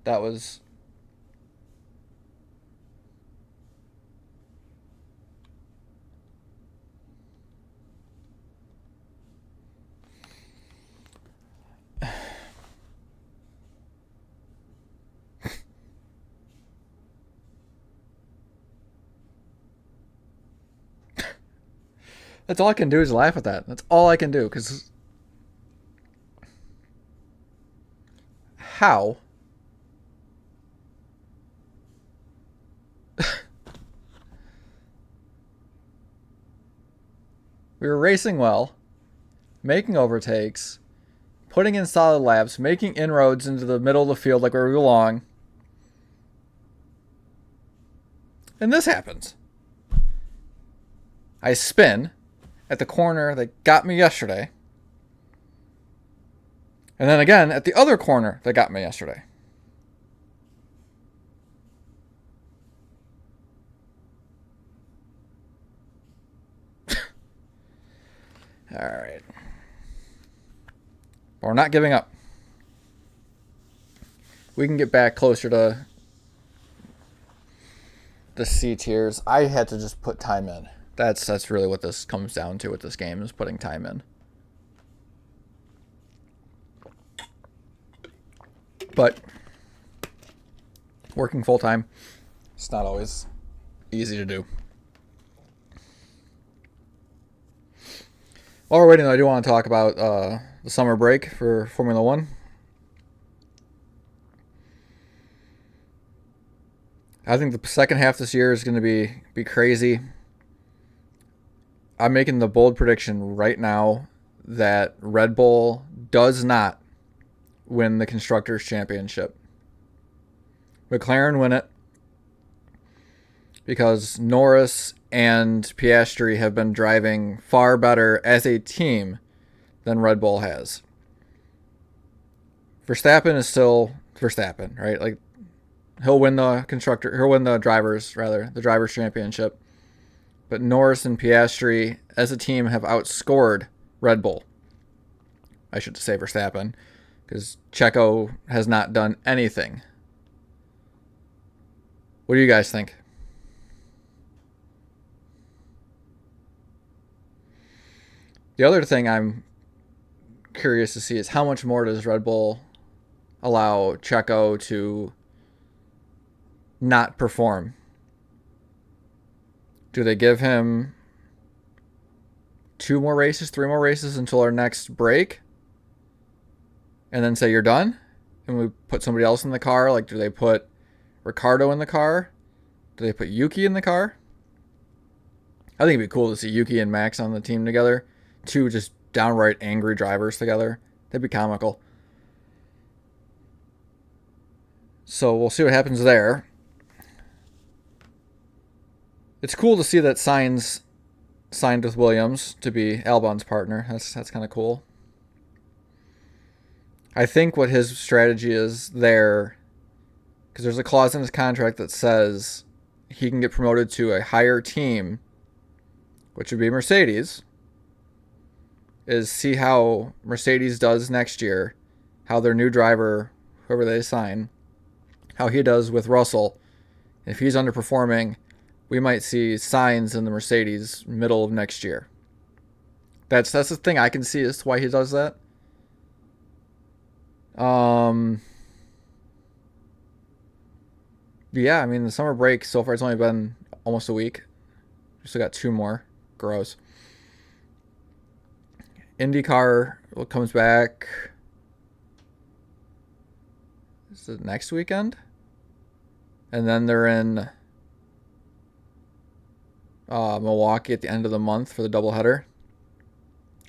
That was that's all I can do is laugh at that. That's all I can do because how we were racing well, making overtakes, putting in solid laps, making inroads into the middle of the field like where we belong, and this happens. I spin at the corner that got me yesterday, and then again at the other corner that got me yesterday. All right. But we're not giving up. We can get back closer to the C tiers. I had to just put time in. That's really what this comes down to with this game, is putting time in. But working full time, it's not always easy to do. While we're waiting, I do want to talk about the summer break for Formula One. I think the second half this year is going to be crazy. I'm making the bold prediction right now that Red Bull does not win the Constructors' Championship. McLaren win it because Norris and Piastri have been driving far better as a team than Red Bull has. Verstappen is still Verstappen, right? Like, he'll win the drivers' championship. But Norris and Piastri as a team have outscored Red Bull. I should say Verstappen, because Checo has not done anything. What do you guys think? The other thing I'm curious to see is how much more does Red Bull allow Checo to not perform? Do they give him 2 more races, 3 more races until our next break? And then say you're done? And we put somebody else in the car? Like, do they put Ricardo in the car? Do they put Yuki in the car? I think it'd be cool to see Yuki and Max on the team together. 2 just downright angry drivers together. That'd be comical. So we'll see what happens there. It's cool to see that Sainz signed with Williams to be Albon's partner. That's kind of cool. I think what his strategy is there, because there's a clause in his contract that says he can get promoted to a higher team, which would be Mercedes, is see how Mercedes does next year, how their new driver, whoever they sign, how he does with Russell. If he's underperforming, we might see signs in the Mercedes middle of next year. That's the thing I can see as to why he does that. Yeah, I mean, the summer break so far, it's only been almost a week. We still got 2 more. Gross. IndyCar comes back. Is it next weekend? And then they're in Milwaukee at the end of the month for the doubleheader.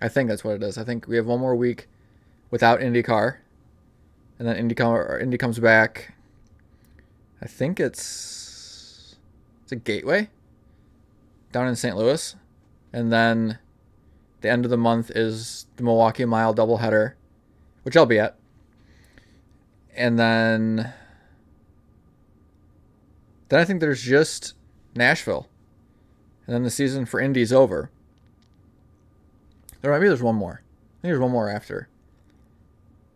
I think that's what it is. I think we have 1 more week without IndyCar. And then Indy comes back. I think it's a Gateway down in St. Louis. And then the end of the month is the Milwaukee Mile doubleheader, which I'll be at. And then I think there's just Nashville. And then the season for Indy's over. There's 1 more. I think there's 1 more after.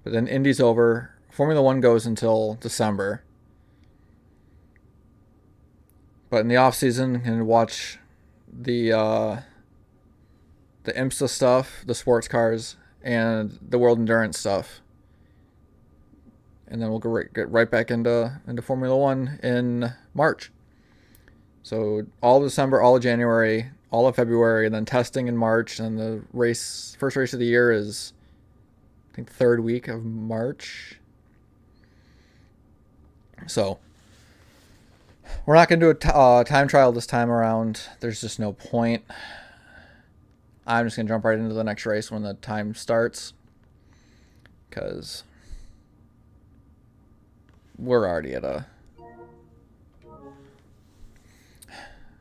But then Indy's over. Formula One goes until December. But in the off season, you can watch the IMSA stuff, the sports cars, and the World Endurance stuff. And then we'll get right back into Formula One in March. So all of December, all of January, all of February, and then testing in March. And the first race of the year is, I think, third week of March. So we're not going to do a time trial this time around. There's just no point. I'm just going to jump right into the next race when the time starts, because we're already at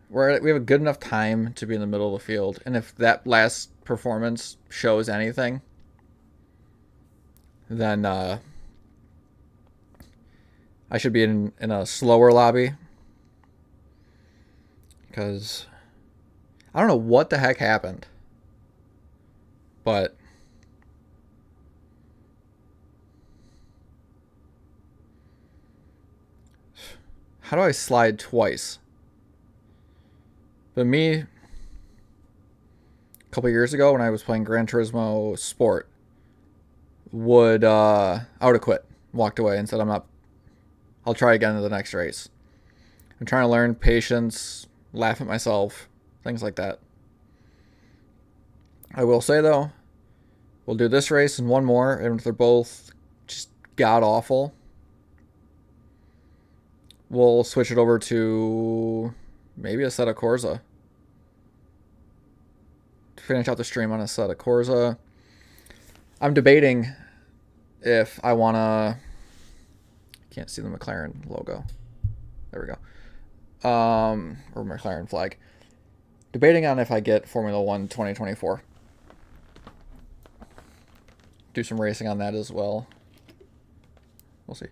we have a good enough time to be in the middle of the field. And if that last performance shows anything, then I should be in a slower lobby, because I don't know what the heck happened, but how do I slide twice? But me, a couple years ago when I was playing Gran Turismo Sport, I would have quit, walked away, and said I'll try again in the next race. I'm trying to learn patience, laugh at myself, things like that. I will say, though, we'll do this race and one more, and if they're both just god awful, we'll switch it over to maybe Assetto Corsa. To finish out the stream on Assetto Corsa. I'm debating if I want to... Can't see the McLaren logo. There we go. Or McLaren flag. Debating on if I get Formula One 2024. Do some racing on that as well. We'll see.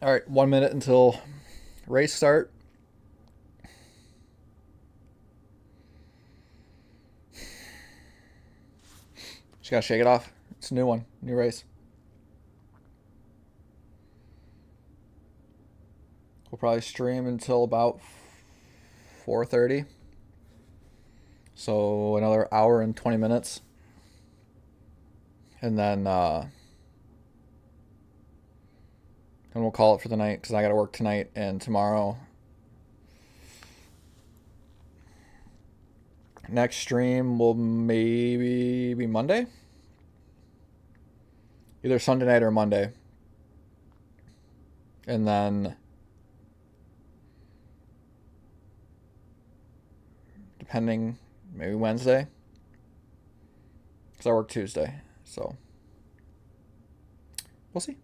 All right, 1 minute until race start. Just gotta shake it off. It's a new one, new race. We'll probably stream until about 4:30. So another hour and 20 minutes. And then we'll call it for the night, because I gotta work tonight and tomorrow. Next stream will maybe be Monday. Either Sunday night or Monday. And then depending, maybe Wednesday, because I work Tuesday. So we'll see.